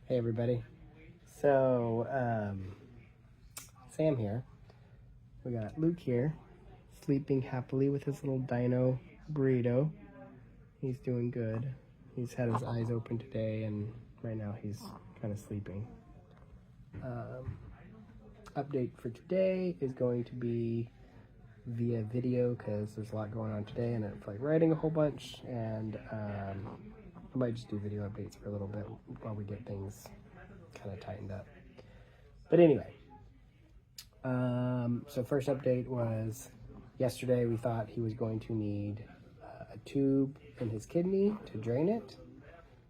Hey everybody. So, Sam here. We got Luke here, sleeping happily with his little dino burrito. He's doing good. He's had his eyes open today, and right now he's kind of sleeping. Update for today is going to be via video because there's a lot going on today, and it's like writing a whole bunch, and I might just do video updates for a little bit while we get things kind of tightened up. But anyway, so first update was yesterday. We thought he was going to need a tube in his kidney to drain it,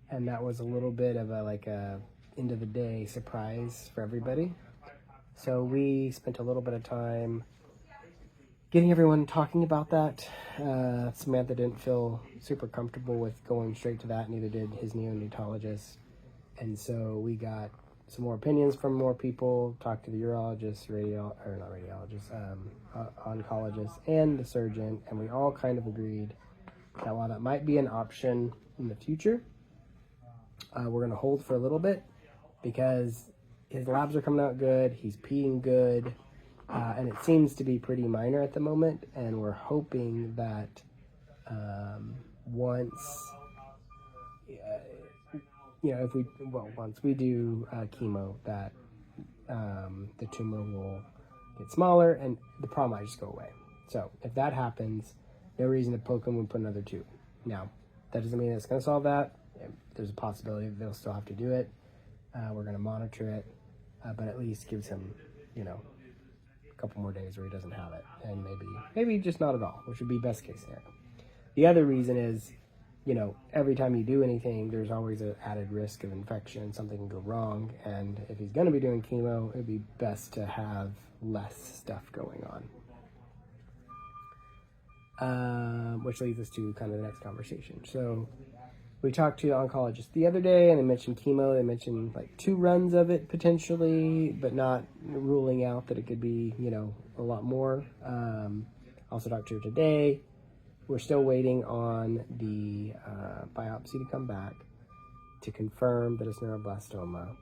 and that was a little bit of a end of the day surprise for everybody. So we spent a little bit of time getting everyone talking about that. Samantha didn't feel super comfortable with going straight to that, neither did his neonatologist. And so we got some more opinions from more people, talked to the urologist, oncologist, and the surgeon, and we all kind of agreed that while that might be an option in the future, we're going to hold for a little bit because his labs are coming out good, he's peeing good, and it seems to be pretty minor at the moment, and we're hoping that once we do chemo, that the tumor will get smaller and the problem might just go away. So if that happens, no reason to poke him and put another tube. Now, that doesn't mean it's going to solve that. There's a possibility that they'll still have to do it. We're going to monitor it, but at least gives him, a couple more days where he doesn't have it, and maybe just not at all, which would be best case scenario. The other reason is, every time you do anything, there's always an added risk of infection. Something can go wrong, and if he's going to be doing chemo, it'd be best to have less stuff going on. Which leads us to kind of the next conversation. So we talked to the oncologist the other day, and they mentioned chemo. They mentioned like 2 runs of it potentially, but not ruling out that it could be, a lot more. Also talked to her today. We're still waiting on the biopsy to come back to confirm that it's neuroblastoma.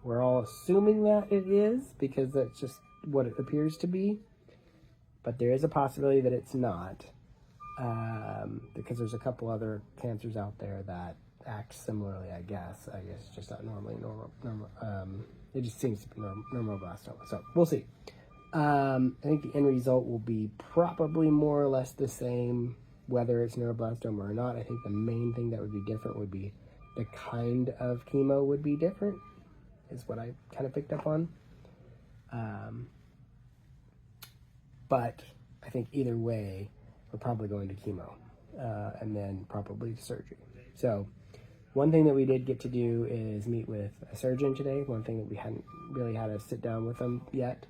We're all assuming that it is because that's just what it appears to be. But there is a possibility that it's not, because there's a couple other cancers out there that act similarly, I guess just not normally normal. It just seems to be neuroblastoma. So we'll see. I think the end result will be probably more or less the same, whether it's neuroblastoma or not. I think the main thing that would be different would be the kind of chemo would be different, is what I kind of picked up on. But I think either way, we're probably going to chemo, and then probably surgery. So one thing that we did get to do is meet with a surgeon today. One thing that we hadn't really had to sit down with them yet.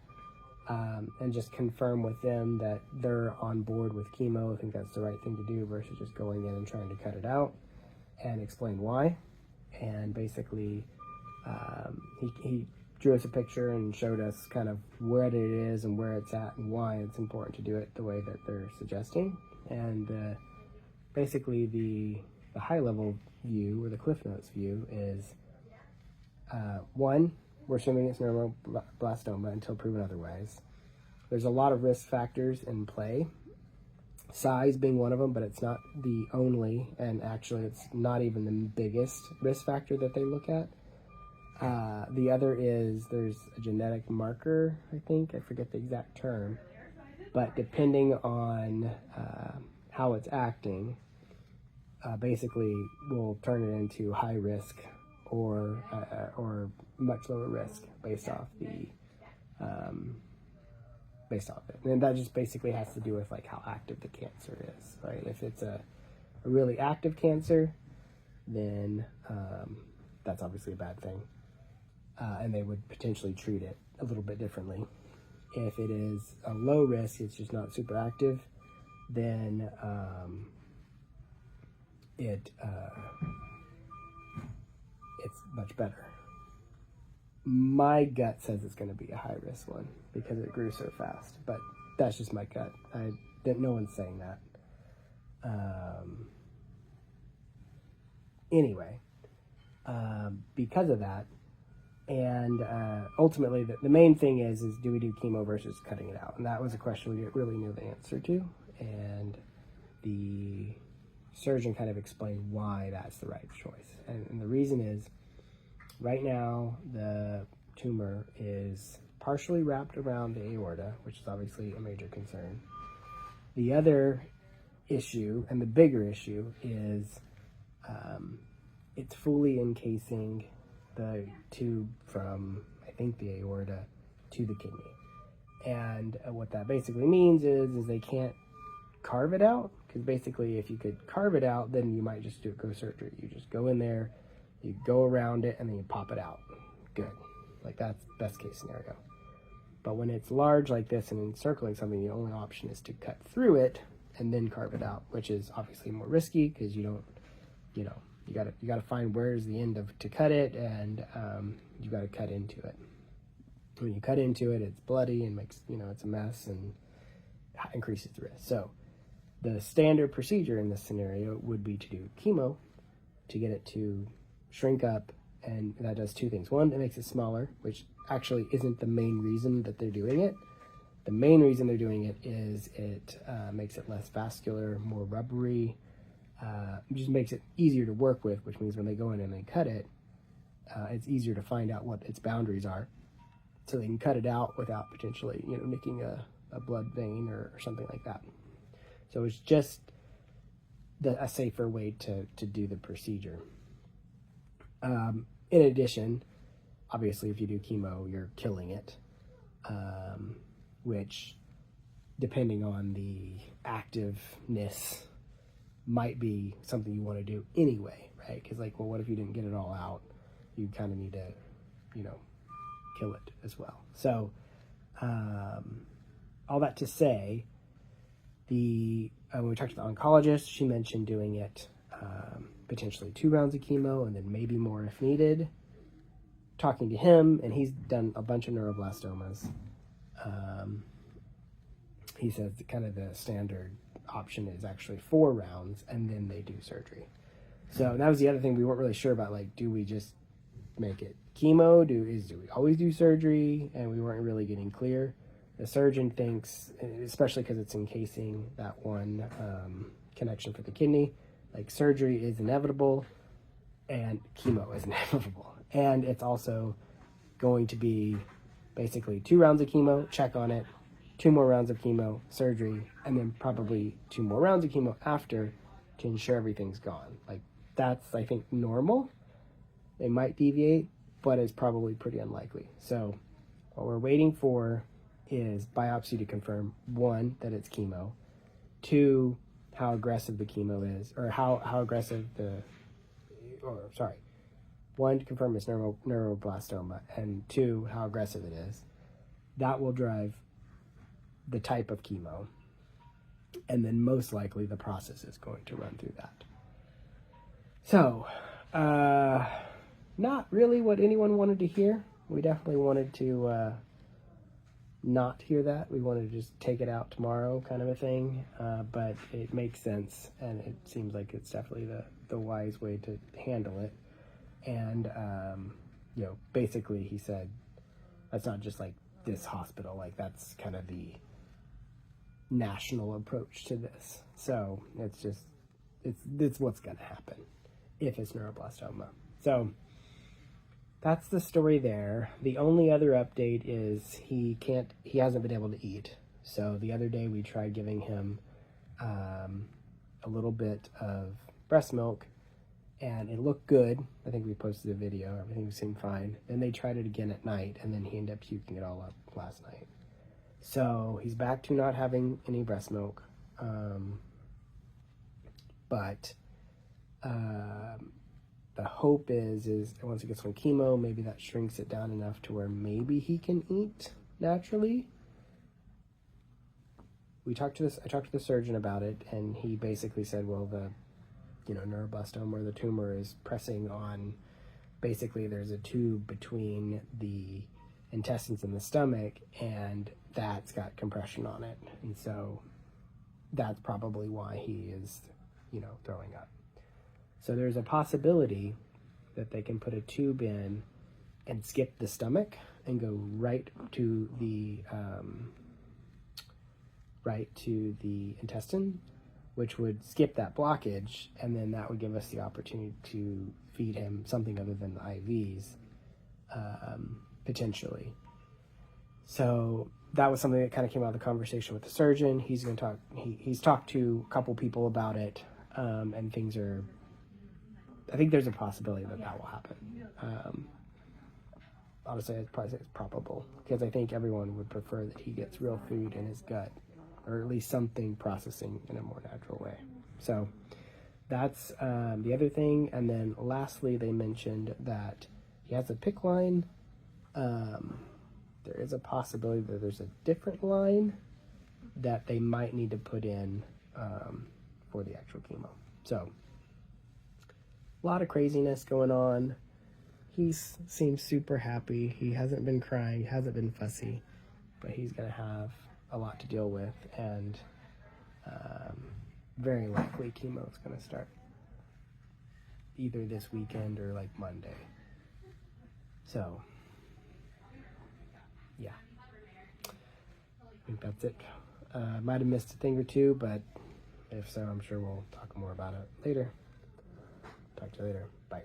And just confirm with them that they're on board with chemo. I think that's the right thing to do versus just going in and trying to cut it out, and explain why. And basically, he drew us a picture and showed us kind of where it is and where it's at and why it's important to do it the way that they're suggesting. And basically the high level view, or the Cliff Notes view, is one, we're assuming it's neuroblastoma until proven otherwise. There's a lot of risk factors in play, size being one of them, but it's not the only, and actually it's not even the biggest risk factor that they look at. The other is there's a genetic marker, I think, I forget the exact term, but depending on how it's acting, basically will turn it into high risk or much lower risk based off it. And that just basically has to do with like how active the cancer is, right? If it's a really active cancer, then that's obviously a bad thing, and they would potentially treat it a little bit differently. If it is a low risk, it's just not super active, then it's much better. My gut says it's going to be a high risk one because it grew so fast, but that's just my gut. No one's saying that. Anyway, because of that. And ultimately, the main thing is do we do chemo versus cutting it out? And that was a question we didn't really know the answer to. And the surgeon kind of explained why that's the right choice. And the reason is, right now, the tumor is partially wrapped around the aorta, which is obviously a major concern. The other issue, and the bigger issue, is it's fully encasing the tube from, I think, the aorta to the kidney. And what that basically means is they can't carve it out, because basically if you could carve it out, then you might just go surgery. You just go in there, you go around it, and then you pop it out. Good. Like, that's best case scenario. But when it's large like this and encircling something, the only option is to cut through it and then carve it out, which is obviously more risky, because you don't, you gotta find where's the end to cut it, and you gotta cut into it. When you cut into it, it's bloody and makes, it's a mess and increases the risk. So the standard procedure in this scenario would be to do chemo to get it to shrink up, and that does two things. One, it makes it smaller, which actually isn't the main reason that they're doing it. The main reason they're doing it is it makes it less vascular, more rubbery. It just makes it easier to work with, which means when they go in and they cut it, it's easier to find out what its boundaries are, so they can cut it out without potentially, nicking a blood vein or something like that. So it's just a safer way to do the procedure. In addition, obviously, if you do chemo, you're killing it, which, depending on the activeness, might be something you want to do anyway, right? Because, what if you didn't get it all out? You kind of need to, kill it as well. So, all that to say, when we talked to the oncologist, she mentioned doing it potentially 2 rounds of chemo and then maybe more if needed. Talking to him, and he's done a bunch of neuroblastomas, he says kind of the standard option is actually 4 rounds and then they do surgery. So that was the other thing we weren't really sure about, do we just make it chemo? Do we always do surgery? And we weren't really getting clear. The surgeon thinks, especially because it's encasing that one connection for the kidney, surgery is inevitable and chemo is inevitable. And it's also going to be basically 2 rounds of chemo, check on it, 2 more rounds of chemo, surgery, and then probably 2 more rounds of chemo after to ensure everything's gone. That's, I think, normal. They might deviate, but it's probably pretty unlikely. So what we're waiting for is biopsy to confirm, 1, that it's chemo, 2, how aggressive the chemo is, or how aggressive 1, to confirm it's neuroblastoma, and 2, how aggressive it is. That will drive the type of chemo, and then most likely the process is going to run through that. So, not really what anyone wanted to hear. We definitely wanted to not hear that. We wanted to just take it out tomorrow, kind of a thing, but it makes sense, and it seems like it's definitely the wise way to handle it. And basically he said that's not just this hospital, that's kind of the national approach to this. So it's what's going to happen if it's neuroblastoma. So that's the story there. The only other update is he hasn't been able to eat. So the other day we tried giving him a little bit of breast milk, and it looked good. I think we posted a video. Everything seemed fine. Then they tried it again at night, and then he ended up puking it all up last night. So he's back to not having any breast milk. But the hope is once he gets on chemo, maybe that shrinks it down enough to where maybe he can eat naturally. I talked to the surgeon about it, and he basically said, well, the neuroblastoma, or the tumor, is pressing on, basically there's a tube between the intestines and the stomach, and that's got compression on it. And so that's probably why he is, throwing up. So there's a possibility that they can put a tube in and skip the stomach and go right to the intestine, which would skip that blockage, and then that would give us the opportunity to feed him something other than the IVs, potentially. So that was something that kind of came out of the conversation with the surgeon. He's going to talk. He's talked to a couple people about it, and things are. I think there's a possibility that will happen. Honestly, I'd probably say it's probable, because I think everyone would prefer that he gets real food in his gut, or at least something processing in a more natural way. So that's the other thing. And then lastly, they mentioned that he has a PICC line. There is a possibility that there's a different line that they might need to put in for the actual chemo. So a lot of craziness going on. He seems super happy. He hasn't been crying, hasn't been fussy, but he's going to have a lot to deal with, and very likely chemo is going to start either this weekend or like Monday. So, yeah. I think that's it. Might have missed a thing or two, but if so, I'm sure we'll talk more about it later. Talk to you later. Bye.